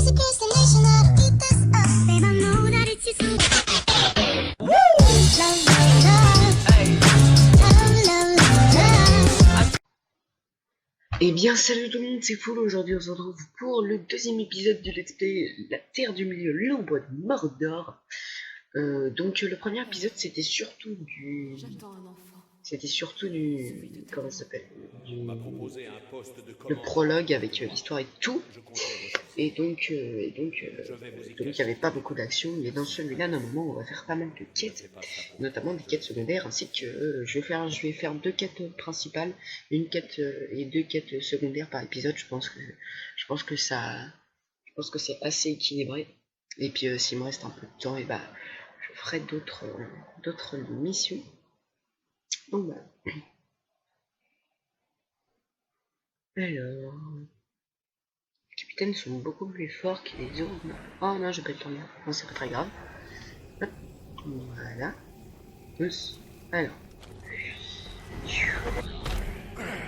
Eh bien salut tout le monde, c'est Full. Aujourd'hui on se retrouve pour le deuxième épisode du Let's Play La Terre du Milieu, l'ombre de Mordor. Donc le premier épisode c'était surtout du... Comment ça s'appelle, le prologue avec l'histoire et tout. Et donc il n'y avait pas beaucoup d'action, mais dans celui-là normalement on va faire pas mal de quêtes, notamment des quêtes secondaires, ainsi que je vais faire deux quêtes principales, une quête et deux quêtes secondaires par épisode. Je pense que c'est assez équilibré. Et puis s'il me reste un peu de temps, et bah je ferai d'autres missions. Donc voilà. Alors, les capitaines sont beaucoup plus forts que les autres. Oh non, je peux le tourner. Non, c'est pas très grave. Hop. Voilà. Plus. Alors.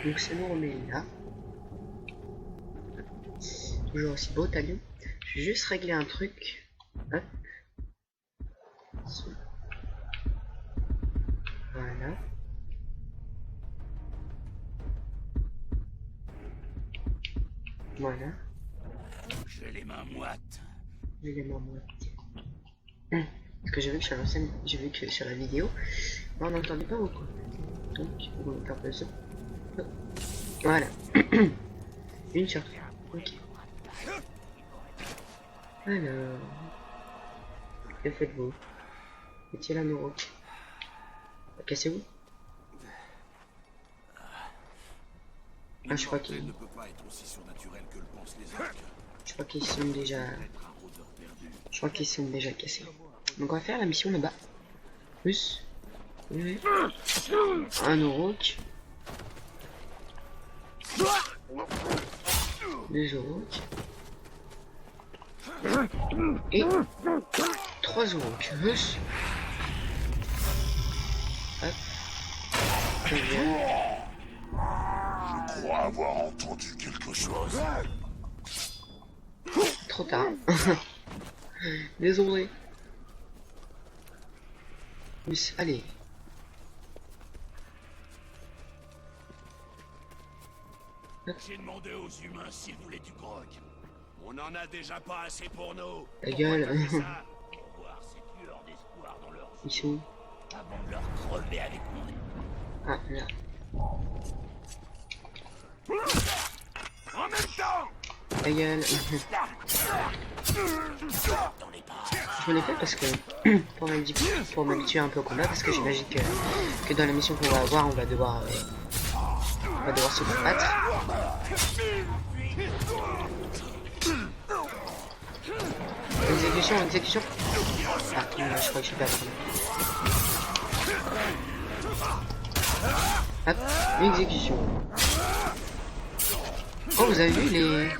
Donc c'est bon, on est là. Toujours aussi beau, Talion. Je vais juste régler un truc. Hop. Voilà. Voilà. J'ai les mains moites. Parce que j'ai vu que sur la scène, j'ai vu que sur la vidéo, on n'entendait pas beaucoup. Donc, on va faire ça. Voilà. Une sur trois. Ok. Alors, que faites-vous? Mettez la Noroc. Cassez-vous. Ah, je crois qu'ils sont déjà... Je crois qu'ils sont déjà cassés. Donc on va faire la mission là-bas. Plus. Oui. Un Noroc. Deux Orocs. Et trois Orocs. Plus. Hop. Très bien. Je crois avoir entendu quelque chose. Trop tard. Désolé. Plus, allez. J'ai demandé aux humains s'ils voulaient du grog. On en a déjà pas assez pour nous. Ta gueule. Pour voir ces tueurs d'espoir dans leur Ils sont où? avant de leur crever avec mon nez. Ah, là. En même temps. Ta gueule. Dans les pas. Je me l'ai fait parce que pour m'habituer un peu au combat, parce que j'imagine que dans la mission qu'on va avoir, on va devoir se combattre. Exécution. Ah, non, je crois que je suis pas pris. Hop, exécution. Oh, vous avez vu les...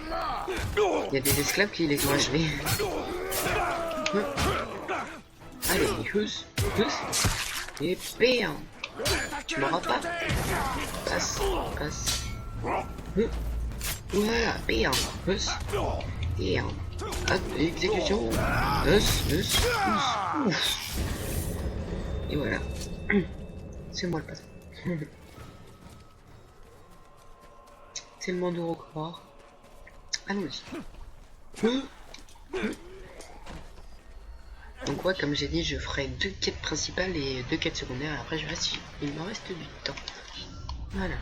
Il y a des esclaves qui les ont achevés. Allez, huss. Et bam. Tu m'auras pas. Passe. Voilà, bam. Huss. Bam. Hop, exécution. Huss. Et voilà. C'est moi le patron. C'est le monde au record. Allons-y. Donc ouais, comme j'ai dit, je ferai deux quêtes principales et deux quêtes secondaires. Après, il me reste du temps. Voilà.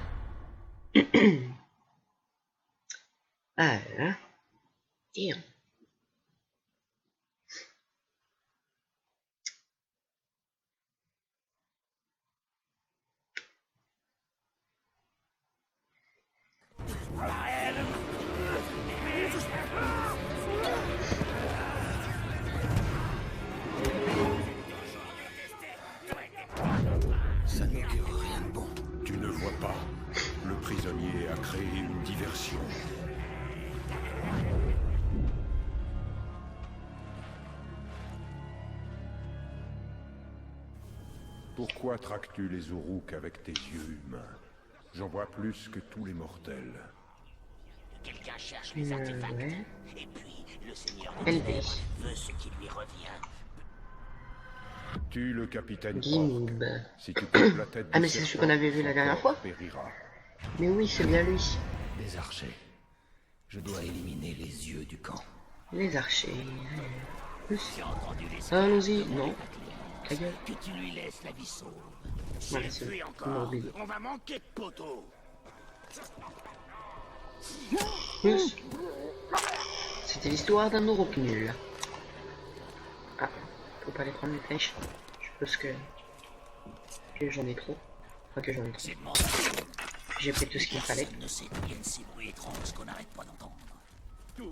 Voilà. Et Ça n'augure rien de bon. Tu ne vois pas. Le prisonnier a créé une diversion. Pourquoi traques-tu les Uruk avec tes yeux humains? J'en vois plus que tous les mortels. Quelqu'un cherche les artefacts. ouais. Et puis, LV. Tue le capitaine Guimauve. Orc. Si tu coupes la tête Ah du mais c'est celui serpent, qu'on avait vu la son dernière corps fois. périra. Mais oui, c'est bien lui. Les archers. Je dois éliminer les yeux du camp. Les archers. Allons-y. Non. Ta gueule. Que tu lui laisses la vie sauve. Voilà, S'il c'est fuit bon. encore, Oublié. on va manquer de poteaux. Plus. C'était l'histoire d'un Auroch nul. Ah, faut pas les prendre les flèches. Je pense que j'en ai trop. Enfin que j'en ai trop. C'est bon. J'ai pris tout ce qu'il me fallait. Ne sait d'où viennent ces bruits étranges qu'on n'arrête pas d'entendre.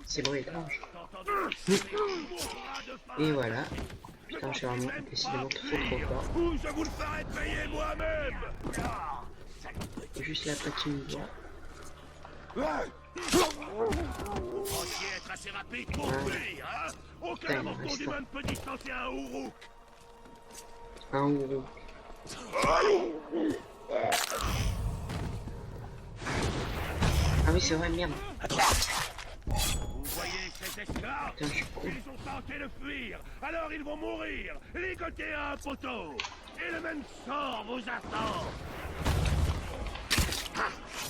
C'est bon étrange. Et voilà. Putain, je suis vraiment décidément trop fort. Ou je vous le ferai payer moi-même. Juste là, pas qu'il me voit. Vous pensiez être assez rapide pour fuir, hein? Aucun Putain, il avorton reste d'humain ne peut distancer un Uruk. Un Ouro. Ah oui, c'est vrai, merde. Vous voyez ces esclaves? Putain, je suis con. Ils ont tenté de fuir, alors ils vont mourir, ligotés à un poteau. Et le même sort vous attend.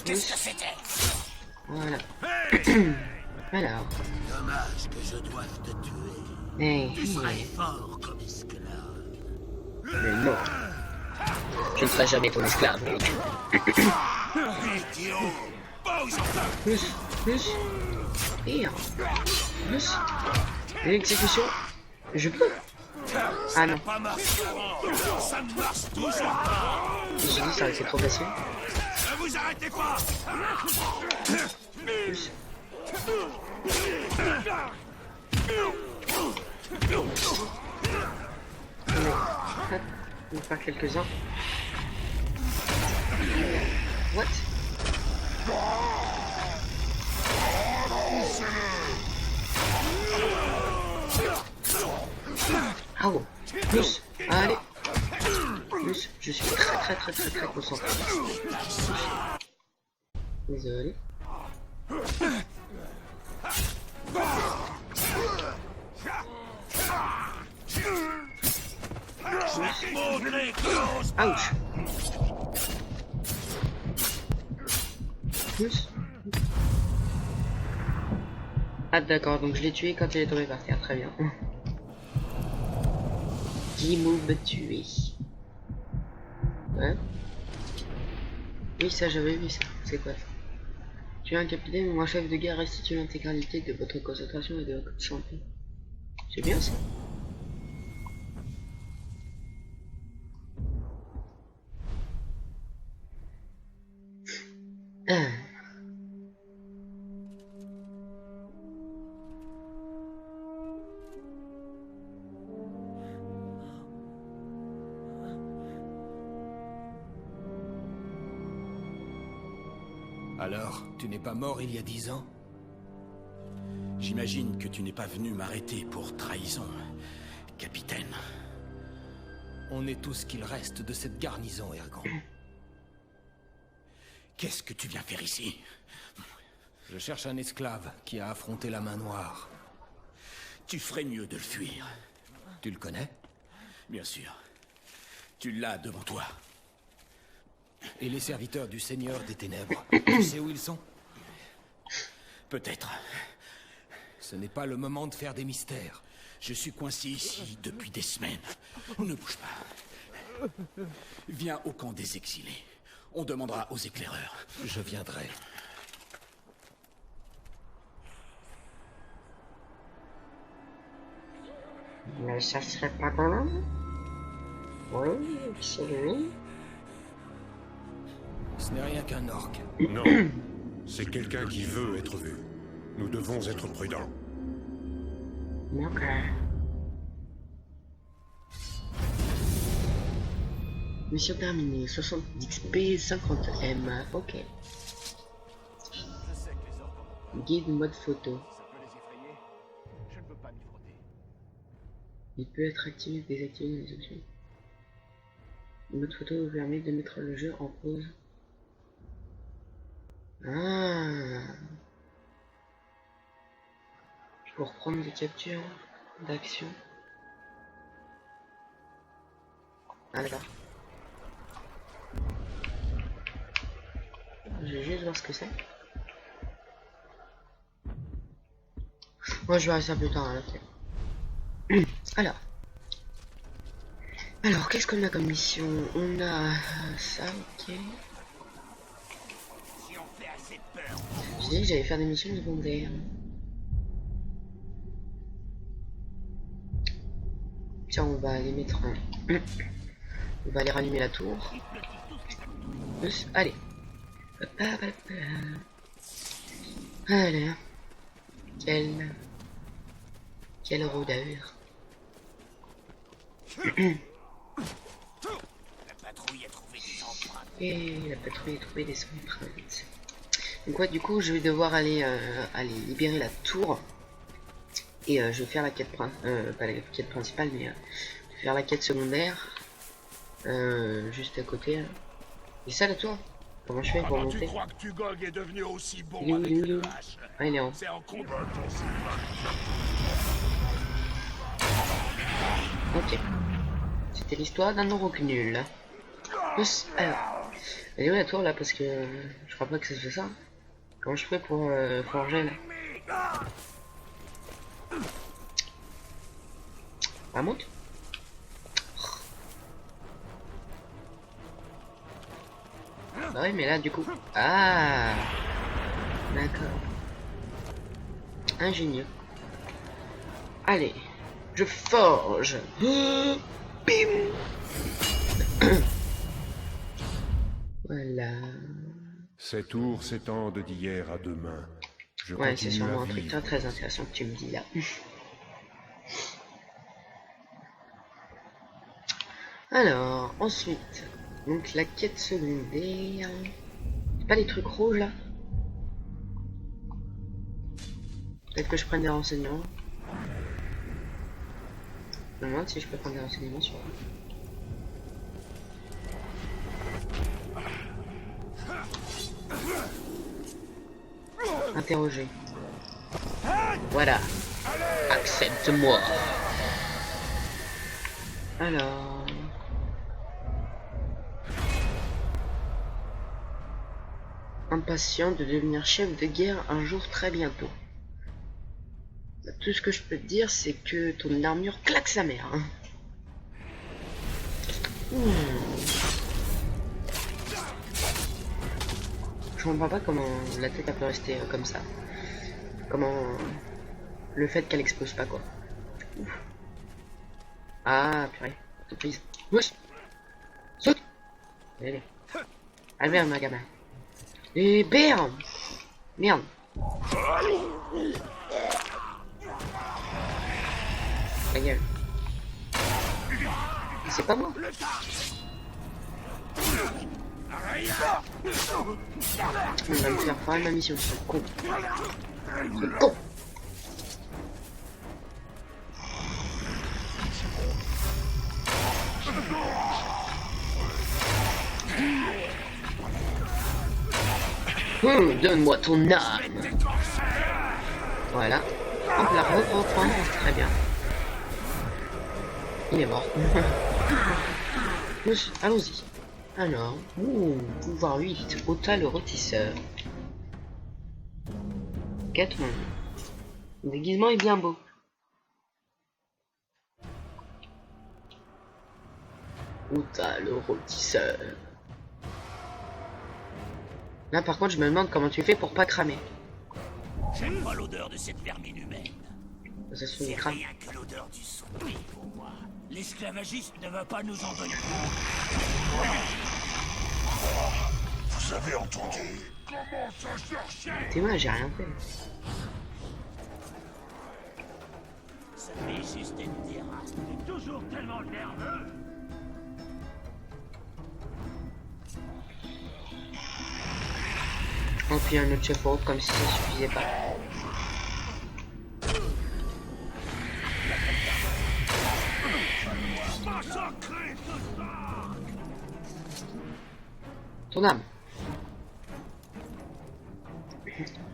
Qu'est-ce que c'était? Voilà. Hey! Alors. Dommage que je doive te tuer. Hey, Tu serais fort comme esclave. mais non. Je ne serai jamais ton esclave, donc. Idiot! Pose enfin! Plus. Et plus. L'exécution. Je peux. Ah non. Pas marché avant. Ça ne marche toujours pas. J'ai dit ça, c'est trop facile. Ne vous arrêtez pas! Plus. On va faire quelques-uns. What? Ah oh. Plus. Allez. Plus. Je suis très concentré. Désolé. Ouch. Plus. Ah d'accord, donc je l'ai tué quand il est tombé par terre, très bien. Guimauve tué. Ouais. Oui, ça j'avais vu ça. C'est quoi ça? Tuer un capitaine ou un chef de guerre restitue l'intégralité de votre concentration et de votre santé. C'est bien ça. Ah. Alors, tu n'es pas mort il y a 10 ans? J'imagine que tu n'es pas venu m'arrêter pour trahison, capitaine. On est tout ce qu'il reste de cette garnison, Ergon. Qu'est-ce que tu viens faire ici? Je cherche un esclave qui a affronté la main noire. Tu ferais mieux de le fuir. Tu le connais? Bien sûr. Tu l'as devant toi. Et les serviteurs du Seigneur des Ténèbres, tu sais où ils sont? Peut-être. Ce n'est pas le moment de faire des mystères. Je suis coincé ici depuis des semaines. Ne bouge pas. Viens au camp des exilés. On demandera aux éclaireurs. Je viendrai. Mais ça serait pas bon? Oui, c'est lui. Ce n'est rien qu'un orc. Non, c'est quelqu'un qui veut être vu. Nous devons être prudents. Ok. Mission terminée, 60 XP, 50 M. Ok. Guide mode photo. Il peut être activé ou désactivé dans les options. Le mode photo vous permet de mettre le jeu en pause. Ah. pour prendre des captures d'action. Ah d'accord. Je vais juste voir ce que c'est. Moi je vais rester un peu de temps là. Alors qu'est-ce qu'on a comme mission? On a ça, ok. J'ai dit que j'allais faire des missions secondaires. Tiens, on va aller mettre un... On va aller rallumer la tour. Allez. Allez. Quelle rôdeur. Et la patrouille a trouvé des empreintes. Donc ouais, du coup, je vais devoir aller libérer la tour. Et je vais faire la quête pas la quête principale, mais je vais faire la quête secondaire. Juste à côté. Et ça, la tour? Comment je fais pour monter? Tu crois que Tugog est devenu aussi bon Il est où, avec il est le où? hache? Ah, il est en haut. C'est en combat. Ok. C'était l'histoire d'un Orognul. Alors, elle est où la tour là? Parce que je crois pas que ça se fait ça. Comment je fais pour forger là? Ah, monte? Bah oui, mais là du coup. Ah, d'accord. Ingénieux. Allez, je forge. Bim. Voilà. Ces tours s'étendent d'hier à demain. Je Ouais, c'est continue sûrement à un truc vivre. très intéressant que tu me dis là. Alors, ensuite, donc la quête secondaire. C'est pas les trucs rouges là? Peut-être que je prenne des renseignements. Je me demande si je peux prendre des renseignements sur. Interroger. Voilà. Accepte-moi. Alors. Impatient de devenir chef de guerre un jour très bientôt. Tout ce que je peux te dire, c'est que ton armure claque sa mère. Hein. Je comprends pas comment la tête a pu rester comme ça. Comment le fait qu'elle explose pas quoi. Ouf. Ah purée, surprise. Wesh. Saute. Allez. Allez merde ma gamin. Et bam. Merde. Ta gueule. C'est pas moi. On va me faire faire ma mission, ce con. Ce con. Donne-moi ton âme. Voilà. Hop là, reprend. Très bien. Il est mort. Allons-y. Alors, pouvoir 8, Ota le rôtisseur. 4 mondes. Le déguisement est bien beau. Ota le rôtisseur. Là par contre je me demande comment tu fais pour pas cramer. J'aime pas l'odeur de cette vermine humaine. Ça se fait C'est crame. rien que l'odeur du sommeil pour moi. L'esclavagisme ne va pas nous en donner. Vous avez entendu? Commence à chercher. T'es moi, j'ai rien fait. Ça fait juste une terrasse. T'es toujours tellement nerveux. Oh puis un autre chef route comme si ça suffisait pas. Ton âme.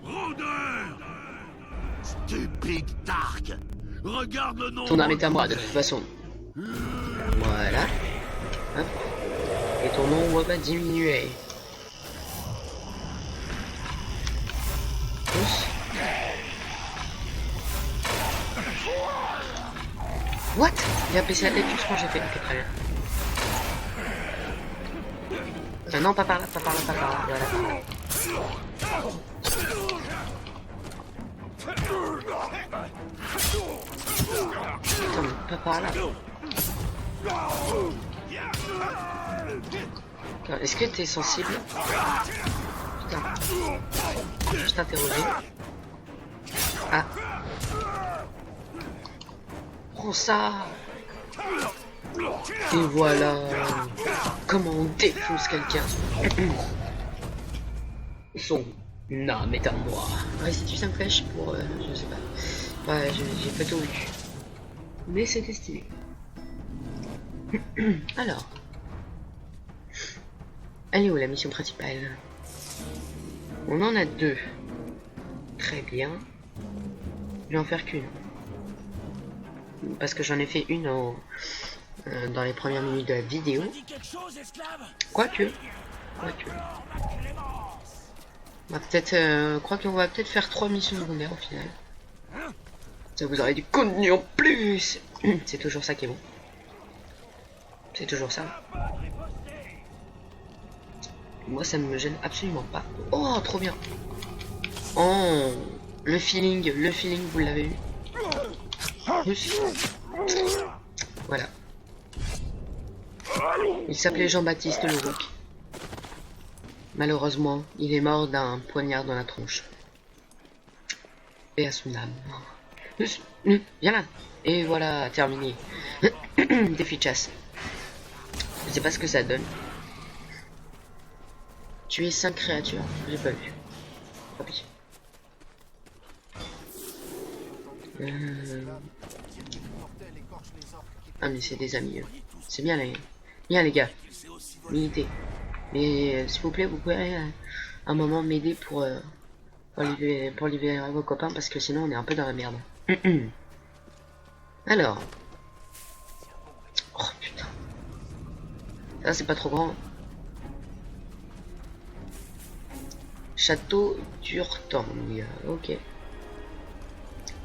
Rôdeur! Stupide! Pig Tark. Regarde le nom. Ton arme est à moi de toute façon. Voilà. Hop. Et ton nombre va diminuer. Pousse. What? Il a baissé la tête tout ce que j'ai fait. Ok, très bien. Non, pas par là, pas par là, pas par là. Voilà. Attends, mais pas par là. Est-ce que t'es sensible? Putain. Juste interroger. Ah. Prends ça. Et voilà. Comment on défonce quelqu'un. Son âme est à moi. Restitue 5 flèches pour... je sais pas. Ouais, j'ai pas tout vu. Mais c'était stylé. Alors. Elle est où la mission principale? On en a 2. Très bien. Je vais en faire qu'une. Parce que j'en ai fait une dans les premières minutes de la vidéo. Quoique. On va peut-être... crois qu'on va peut-être faire 3 missions secondaires au final. Ça vous aurez du contenu en plus. C'est toujours ça qui est bon. C'est toujours ça. Moi ça ne me gêne absolument pas. Oh trop bien. Oh le feeling vous l'avez eu. Voilà. Il s'appelait Jean-Baptiste Leroux. Malheureusement, il est mort d'un poignard dans la tronche. Et à son âme. Viens là. Et voilà, terminé. Défi de chasse. Je sais pas ce que ça donne. Tuer 5 créatures. J'ai pas vu. Oh, pitié. Ah mais c'est des amis. C'est bien les gars. Militez. Mais s'il vous plaît, vous pouvez un moment m'aider pour libérer vos copains parce que sinon on est un peu dans la merde. Alors. Oh putain. Ça c'est pas trop grand. Château d'Urtang. Ok. Je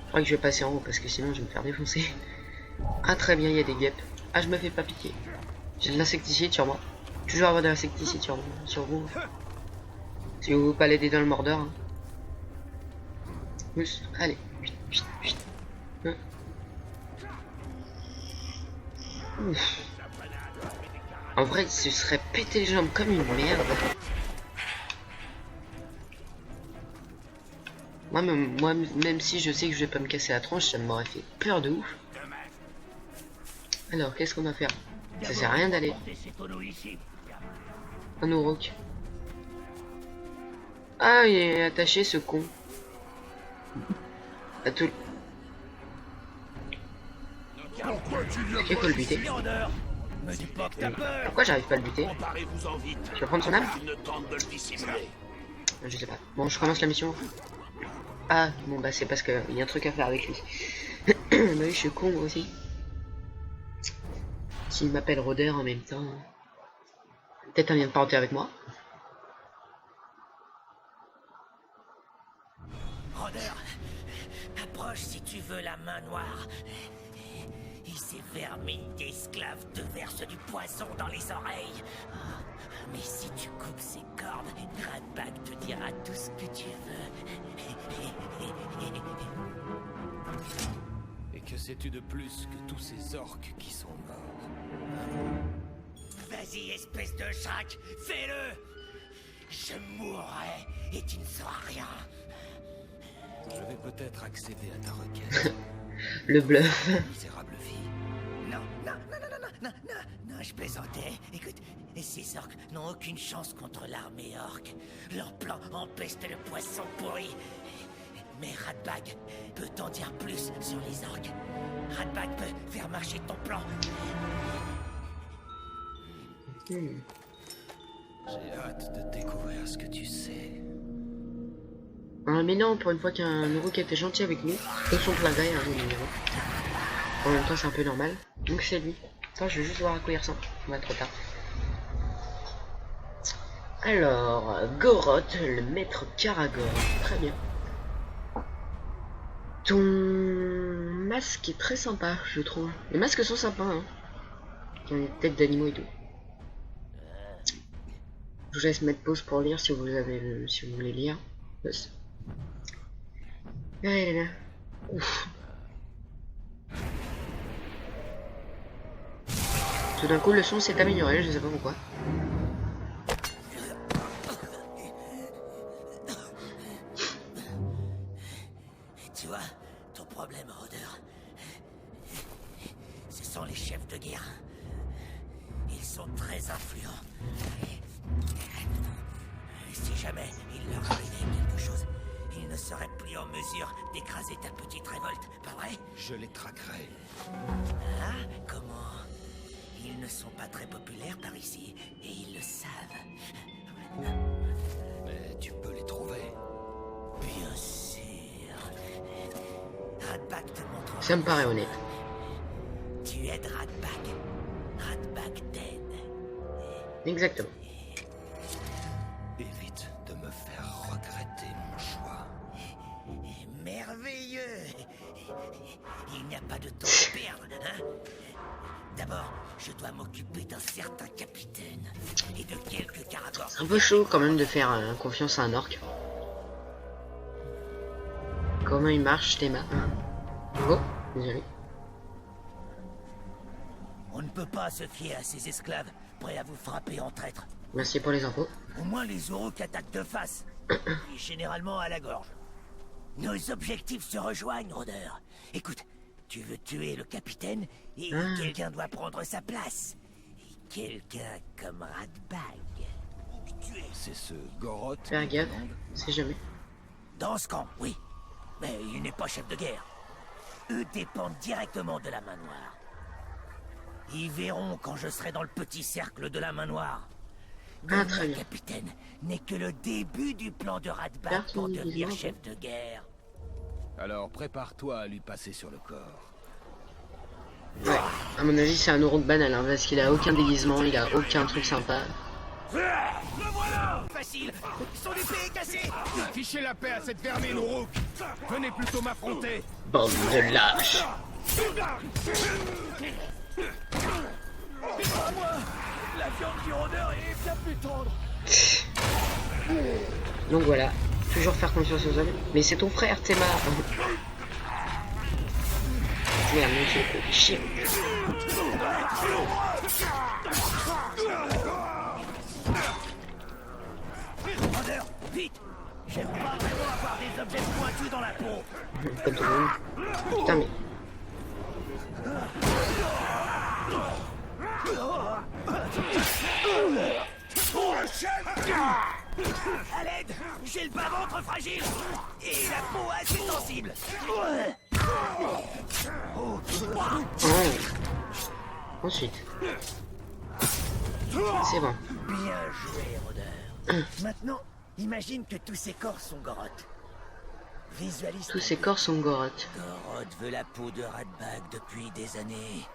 crois que je vais passer en haut parce que sinon je vais me faire défoncer. Ah très bien, il y a des guêpes. Ah je me fais pas piquer. J'ai de l'insecticide sur moi. Toujours avoir de l'insecticide sur vous. Si vous voulez pas l'aider dans le mordeur. Hein. Allez. Ouf. En vrai, ce serait péter les jambes comme une merde. Moi, même si je sais que je vais pas me casser la tronche, ça m'aurait fait peur de ouf. Alors, qu'est-ce qu'on va faire? Ça sert à rien d'aller. Un Auroch. Ah, il est attaché ce con. À tout. Qui peut le buter? Pourquoi j'arrive pas à le buter? Tu vas prendre son âme? Je sais pas. Bon, je commence la mission. Ah, bon bah c'est parce qu'il y a un truc à faire avec lui. Bah oui, je suis con moi aussi. S'il m'appelle rôdeur en même temps. Peut-être un lien de parenté avec moi. Rôdeur, approche si tu veux la main noire. Et ces vermines d'esclaves te versent du poison dans les oreilles. Mais si tu coupes ses cornes, Ratbag te dira tout ce que tu veux. Et que sais-tu de plus que tous ces orques qui sont morts? Vas-y, espèce de Shrek, fais-le! Je mourrai et tu ne sauras rien. Je vais peut-être accéder à ta requête. Le bluff. Misérable fille. Non, je plaisantais. Écoute, ces orques n'ont aucune chance contre l'armée orque. Leur plan empeste le poisson pourri. Mais Ratbag peut t'en dire plus sur les orques. Ratbag peut faire marcher ton plan. J'ai hâte de découvrir ce que tu sais. Ah, mais non, pour une fois qu'un Uruk qui était gentil avec nous, de son plein gars, hein, en même temps c'est un peu normal. Donc c'est lui. Attends, je vais juste voir à quoi il ressemble. On va trop tard. Alors, Goroth, le maître Karagor. Très bien. Ton masque est très sympa, je trouve. Les masques sont sympas, hein. Dans les têtes d'animaux et tout. Je vous laisse mettre pause pour lire si vous avez si vous voulez lire. Yes. Ah, il est là. Ouf. Tout d'un coup, le son s'est amélioré, je sais pas pourquoi. Tu vois, ton problème, rôdeur, ce sont les chefs de guerre. Ils sont très influents. Si jamais il leur arrivait quelque chose, ils ne seraient plus en mesure d'écraser ta petite révolte, pas vrai? Je les traquerai. Ah, comment? Ils ne sont pas très populaires par ici, et ils le savent. Mais tu peux les trouver. Bien sûr. Radbag te montre. Ça me paraît honnête. Tu aides Radbag. Radbag t'aide. Exactement. Évite de me faire regretter mon choix. Merveilleux. Il n'y a pas de temps à perdre, hein? D'abord, je dois m'occuper d'un certain capitaine et de quelques Karagors. C'est un peu chaud quand même de faire confiance à un orc. Comment il marche, Théma? Oh, désolé. On ne peut pas se fier à ces esclaves prêts à vous frapper en traître. Merci pour les infos. Au moins les Uruk attaquent de face, et généralement à la gorge. Nos objectifs se rejoignent, rôdeur. Écoute, tu veux tuer le capitaine, et quelqu'un doit prendre sa place. Et quelqu'un comme Radbag. C'est ce Goroth. Faire gaffe, c'est jamais. Dans ce camp, oui. Mais il n'est pas chef de guerre. Eux dépendent directement de la main noire. Ils verront quand je serai dans le petit cercle de la main noire. Ah, très bien. Capitaine n'est que le début du plan de Radbag pour devenir chef de guerre. Alors prépare-toi à lui passer sur le corps. Ouais, à mon avis c'est un Uruk banal, hein, parce qu'il a aucun déguisement, il a aucun truc sympa. Le voilà! Facile! Son épée est cassée! Fichez la paix à cette vermine, Uruk! Venez plutôt m'affronter! Bande de lâches! La viande du rôdeur est bien plus tendre! Donc voilà, toujours faire confiance aux hommes. Mais c'est ton frère, Théma. Merde, mon Dieu, chier. Rôdeur, vite! J'aime pas vraiment avoir des objets pointus dans la peau! Comme tout le monde. Putain, mais... À l'aide! J'ai le bas-ventre fragile! Et la peau assez sensible! Oh. Ensuite. C'est bon. Bien joué, rôdeur. Maintenant, imagine que tous ces corps sont Goroth. Visualise. Tous ces corps sont Goroth. Goroth veut la peau de Radbag depuis des années.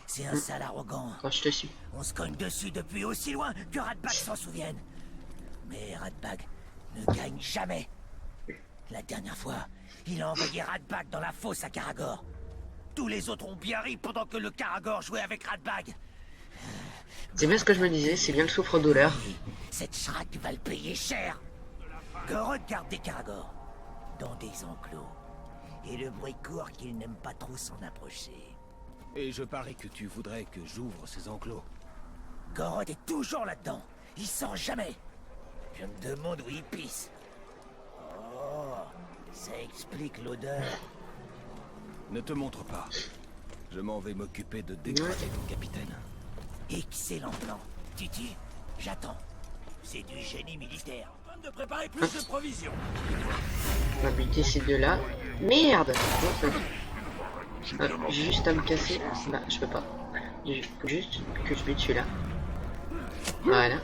C'est un sale arrogant. Quand je te suis. On se cogne dessus depuis aussi loin que Radbag s'en souvienne. Mais Radbag ne gagne jamais. La dernière fois, il a envoyé Radbag dans la fosse à Karagor. Tous les autres ont bien ri pendant que le Karagor jouait avec Radbag. C'est bien ce que je me disais, c'est bien le souffre-douleur. Cette schraque va le payer cher. Goroth garde des Karagor dans des enclos. Et le bruit court qu'il n'aime pas trop s'en approcher. Et je parie que tu voudrais que j'ouvre ces enclos. Goroth est toujours là-dedans. Il sort jamais. Je me demande où il pisse. Oh, ça explique l'odeur. Ne te montre pas. Je m'en vais m'occuper de dégrader ton capitaine. Excellent plan. Titi, j'attends. C'est du génie militaire. De préparer plus de provisions. On va buter ces deux-là. Merde! J'ai juste à me casser. Bah, je peux pas. Juste que je bute celui-là. Voilà.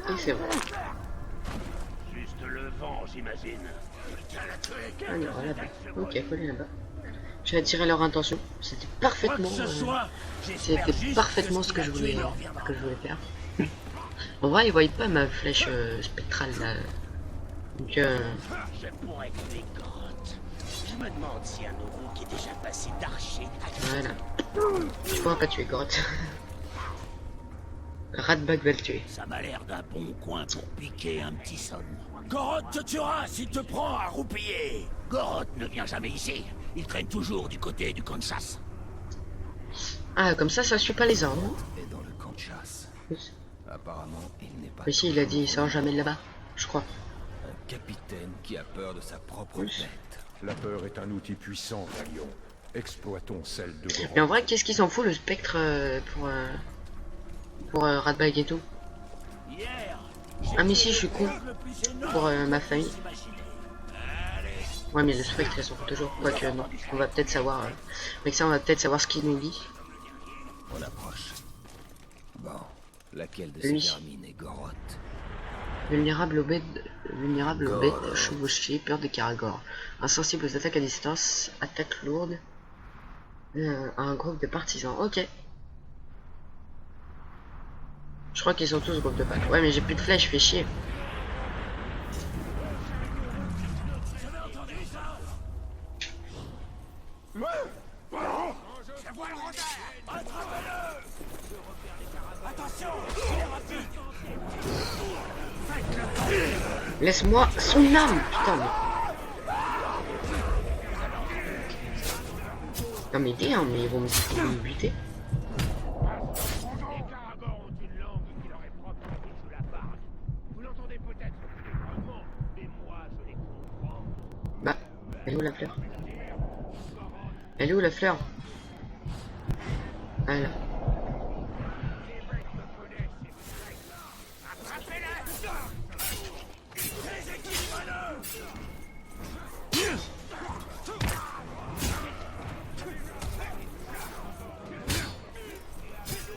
Et c'est bon. Juste le vent, j'imagine. Alors là-bas. Ok, faut aller là-bas. J'ai attiré leur attention. C'était parfaitement. C'était parfaitement ce que je voulais faire. En vrai, ils voyaient pas ma flèche spectrale là. Donc Je pourrais tuer Grotte. Je me demande si un nouveau qui est déjà passé d'archer. voilà. Je pourrais pas tuer Grotte. Ratbag va le tuer. Ça m'a l'air d'un bon coin pour piquer un petit somme. Goroth te tuera s'il te prend à roupiller. Goroth ne vient jamais ici. Il traîne toujours du côté du Kansas. Ah, comme ça suit pas les ordres. Et dans le camp de chasse. Apparemment, il n'est pas... Mais si, il a dit, il sort jamais de là-bas, je crois. Un capitaine qui a peur de sa propre Oui. tête. La peur est un outil puissant, Talion. Exploitons celle de Goroth. Mais en vrai, qu'est-ce qu'il s'en fout le spectre pour Ratbag et tout? Ah mais si, je suis con pour ma famille. Ouais, mais le spectre, il s'en fout toujours. Quoique, non. On va peut-être savoir. Avec ça, on va peut-être savoir ce qu'il nous dit. On approche. Bon, laquelle de ces Lui. vermines est Goroth? Vulnérable aux bêtes chevauchées, peur des Karagor. Insensible aux attaques à distance, attaque lourde. Un groupe de partisans. Ok. Je crois qu'ils sont tous groupe de pattes. Ouais, mais j'ai plus de flèches, fais chier. Laisse-moi son âme, putain. Non mais damn, mais ils vont me buter. Les Karagors ont une langue qui leur est propre sous la barre. Vous l'entendez peut-être plus grandement, mais moi je les comprends. Bah, elle est où la fleur? Elle est où la fleur? Ah là.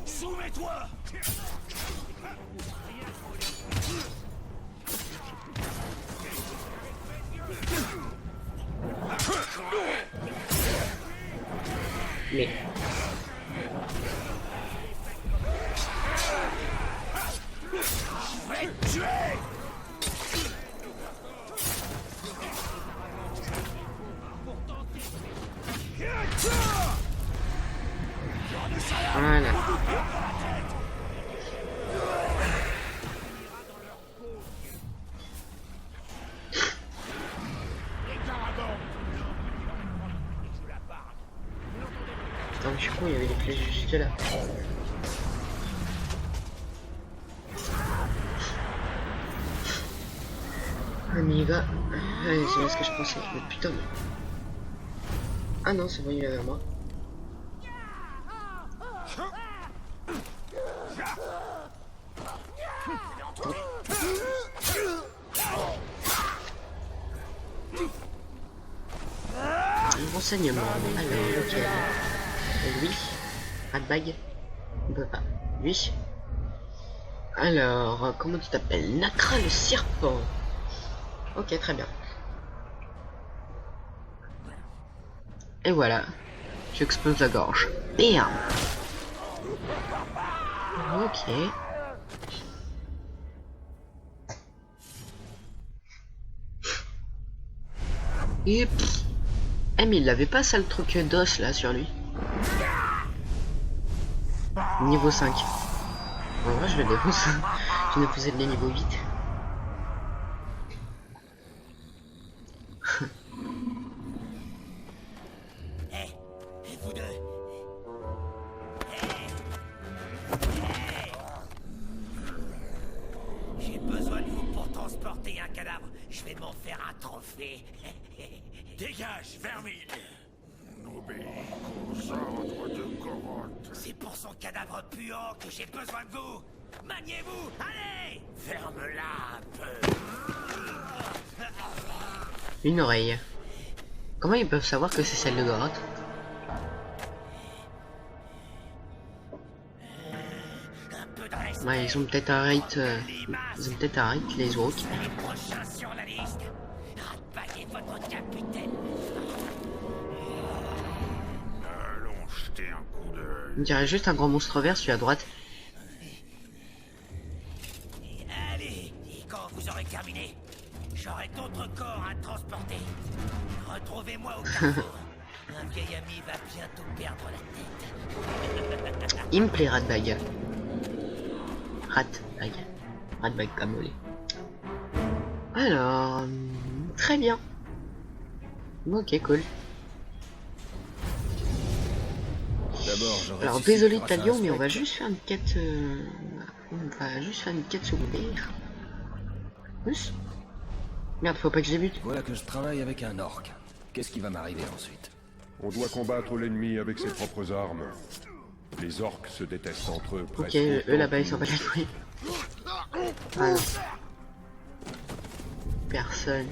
Soumets-toi. Mais... Voilà. Putain, je suis con, il y avait des flèches juste là. Ah mais il va... Allez, c'est ce que je pensais. Mais putain, mais... Ah non, c'est bon, il est vers moi. Un renseignement. Alors, ok. Lui. Ratbag. On peut pas. Lui. Alors, comment tu t'appelles? Nakra le serpent. Ok, très bien. Et voilà. Tu exploses la gorge. Bam. Ok. Et pff. Eh mais il avait pas ça le truc d'os là sur lui. Niveau 5. En vrai je le défonce. Je ne faisais les niveau 8. Et vous deux. J'ai besoin de vous pour transporter un cadavre. Je vais m'en faire un trophée. Dégage, vermine. N'obéis qu'aux ordres de Goroth. C'est pour son cadavre puant que j'ai besoin de vous. Maniez-vous, allez. Ferme-la un peu. Une oreille. Comment ils peuvent savoir que c'est celle de Goroth? Un peu de respect. Ouais, ils ont peut-être un rate. Ils ont peut-être un rate les autres. Les prochains sur la liste. Ratbag et votre capitaine. Allons jeter un coup d'œil. On dirait juste un grand monstre vert, celui à droite. Allez, et quand vous aurez terminé, j'aurai d'autres corps à transporter. Retrouvez-moi au carrefour. Un vieil ami va bientôt perdre la tête. Il me plaît Ratbag. Ratbag. Ratbag comme olé. Alors, très bien. Ok, cool. Alors désolé Talion, mais on va juste faire une quête. On va juste faire une quête secondaire. Plus. Merde, faut pas que je débute. Voilà que je travaille avec un orc. Qu'est-ce qui va m'arriver ensuite? On doit combattre l'ennemi avec ses propres armes. Les orques se détestent entre eux. Ok, eux là-bas ils sont pas détruits. Ah non. Personne.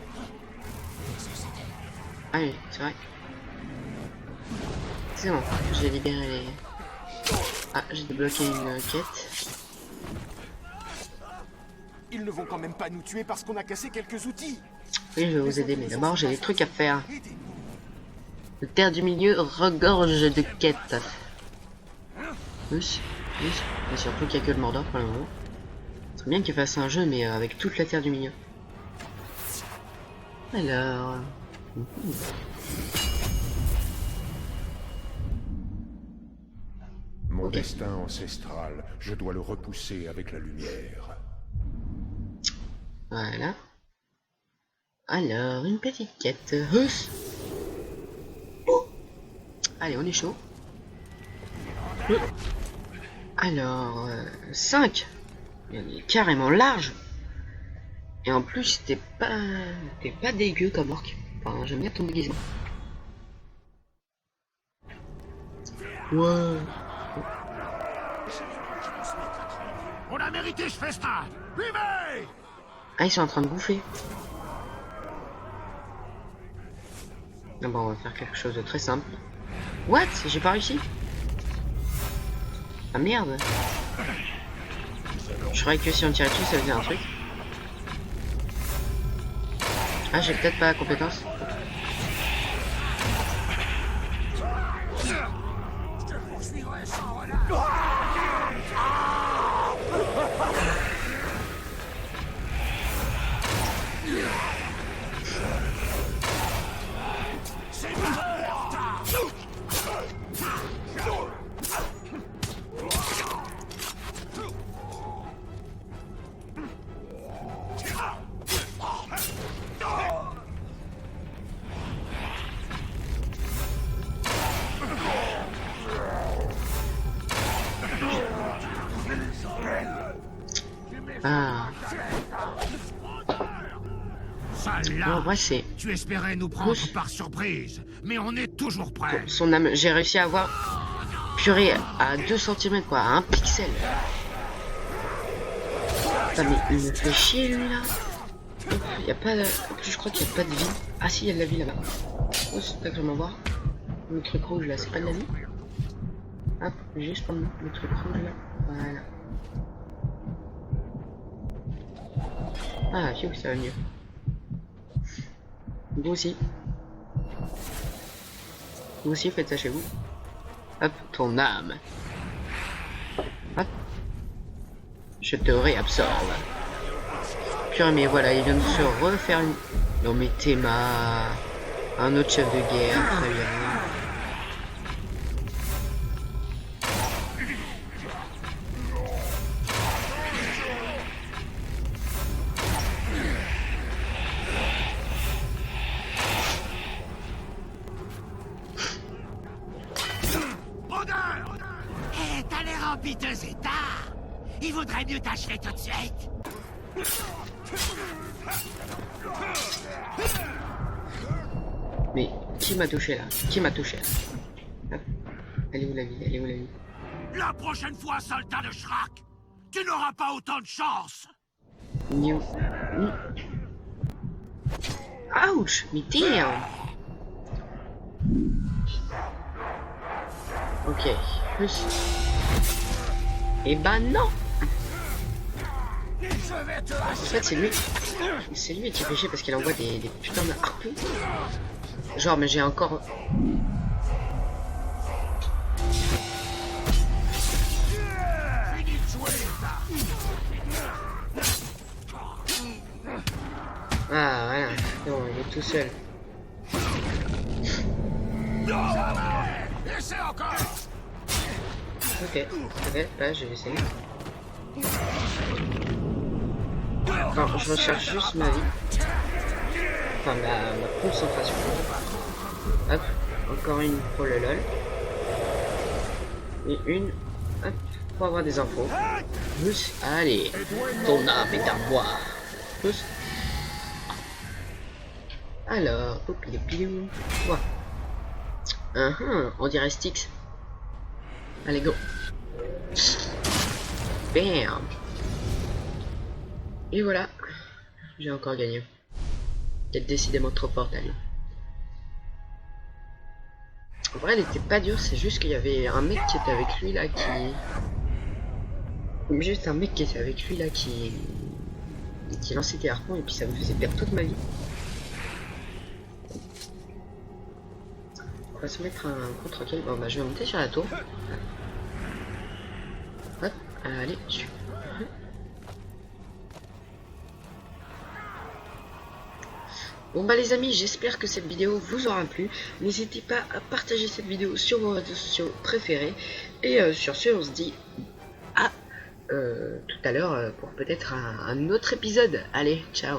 Ah oui, c'est vrai. C'est bon, j'ai libéré les... Ah, j'ai débloqué une quête. Ils ne vont quand même pas nous tuer parce qu'on a cassé quelques outils. Oui, je vais vous aider, mais d'abord j'ai des trucs à faire. Le terre du milieu regorge de quêtes. Plus, et surtout qu'il n'y a que le Mordor pour le moment. C'est bien qu'il fasse un jeu, mais avec toute la terre du milieu. Alors... Mon Ok. destin ancestral, je dois le repousser avec la lumière. Voilà. Alors, une petite quête. Huss. Oh. Allez, on est chaud. Alors, 5. Il est carrément large. Et en plus, t'es pas dégueu comme orc. Enfin, j'aime bien ton déguisement. Ouais. On a mérité ce festin. Vivez! Ah, ils sont en train de bouffer. Ah bon, on va faire quelque chose de très simple. What? J'ai pas réussi? Ah merde. Je croyais que si on tirait dessus, ça faisait un truc. Ah, j'ai peut-être pas la compétence. Ah. Celle-là, En vrai, c'est tu espérais nous prendre Ouf. par surprise, mais on est toujours prêt. son âme. J'ai réussi à avoir purée à 2 cm quoi, à 1 pixel. Putain, mais il me fait chier lui là. Il y a pas de... En plus, je crois qu'il n'y a pas de vie. Ah si, il y a de la vie là-bas. Oh, c'est pas que je m'en voir. Le truc rouge là, c'est pas de la vie. Hop, je vais juste prendre le truc rouge là. Voilà. Ah, phew, ça va mieux. Vous aussi. Vous aussi, faites ça chez vous. Hop, ton âme. Hop. Je te réabsorbe. Purée, mais voilà, il vient de se refaire une... Non mais Théma... Un autre chef de guerre, très bien. Eh, t'as l'air en piteux état. Il vaudrait mieux t'achever tout de suite. Mais qui m'a touché là? Qui m'a touché là? Hop. Elle est où la vie? Elle est où la vie? La prochaine fois, soldat de Shrak, tu n'auras pas autant de chance. New. Ouch! Mais damn! Ok. Plus. Et ben non! En fait, c'est lui. C'est lui qui est péché parce qu'il envoie des putains de harpons. Genre, mais j'ai encore... Ah, voilà. Non, il est tout seul. Ok, là, je vais essayer. Enfin, je recherche juste ma vie. Enfin, ma concentration. Hop, encore une pour le lol. Et une, hop, pour avoir des infos. Plus, allez, ton âme est à moi. Plus. Alors, popilopilou. Quoi? On dirait Styx. Allez, go. Bam. Et voilà. J'ai encore gagné. Peut-être décidément trop forte, elle. En vrai, elle était pas dure, c'est juste qu'il y avait un mec qui était avec lui là qui... Juste un mec qui était avec lui là qui lançait des harpons et puis ça me faisait perdre toute ma vie. On va se mettre un contre-kill. Bon bah je vais monter sur la tour. Hop, allez, Bon bah les amis, j'espère que cette vidéo vous aura plu. N'hésitez pas à partager cette vidéo sur vos réseaux sociaux préférés. Et sur ce, on se dit à tout à l'heure pour peut-être un autre épisode. Allez, ciao.